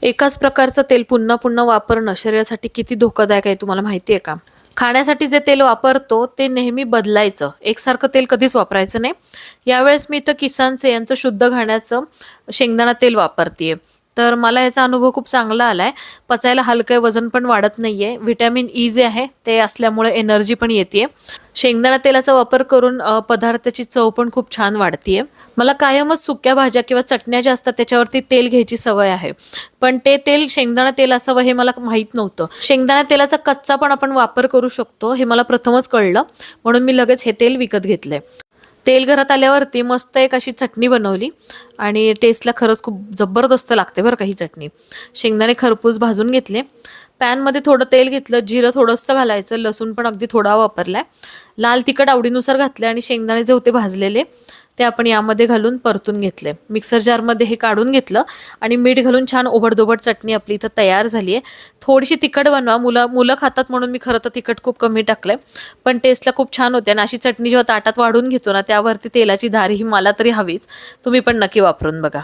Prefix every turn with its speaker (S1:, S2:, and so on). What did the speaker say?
S1: एकाच प्रकारचं तेल पुन्हा पुन्हा वापरणं शरीरासाठी किती धोकादायक आहे तुम्हाला माहिती आहे का? खाण्यासाठी जे तेल वापरतो ते नेहमी बदलायचं. एकसारखं तेल कधीच वापरायचं नाही. यावेळेस मी इथं किसानचे यांचं शुद्ध घाण्याचं शेंगदाणा तेल वापरतीये. तर मला याचा अनुभव खूप चांगला आलाय. पचायला हलकं आहे, वजन पण वाढत नाहीये. व्हिटॅमिन ई जे आहे ते असल्यामुळे एनर्जी पण येतेय. शेंगदाणा तेलाचा वापर करून पदार्थाची चव पण खूप छान वाढतीये. मला कायमच सुक्या भाज्या किंवा चटण्या ज्या असतात त्याच्यावरती तेल घ्यायची सवय आहे. पण ते तेल शेंगदाणा तेल असावं हे मला माहीत नव्हतं. शेंगदाणा तेलाचा कच्चा पण आपण वापर करू शकतो हे मला प्रथमच कळलं. म्हणून मी लगेच हे तेल विकत घेतलंय. तेल घरात आल्यावरती मस्त एक अशी चटणी बनवली आणि टेस्टला खरंच खूप जबरदस्त लागते बरं का ही चटणी. शेंगदाणे खरपूस भाजून घेतले. पॅनमध्ये थोडं तेल घेतलं, जिरं थोडंसं घालायचं, लसूण पण अगदी थोडा वापरलाय. लाल तिखट आवडीनुसार घातले आणि शेंगदाणे जे होते भाजलेले ते आपण यामध्ये घालून परतून घेतले. मिक्सर जारमध्ये हे काढून घेतलं आणि मीठ घालून छान ओबडधोबड चटणी आपली इथं तयार झाली आहे. थोडीशी तिखट बनवा, मुलं खातात म्हणून मी खरं तर तिखट खूप कमी टाकलंय, पण टेस्टला खूप छान होते. आणि अशी चटणी जेव्हा ताटात वाढून घेतो ना त्यावरती तेलाची धार ही मला तरी हवीच. तुम्ही पण नक्की वापरून बघा.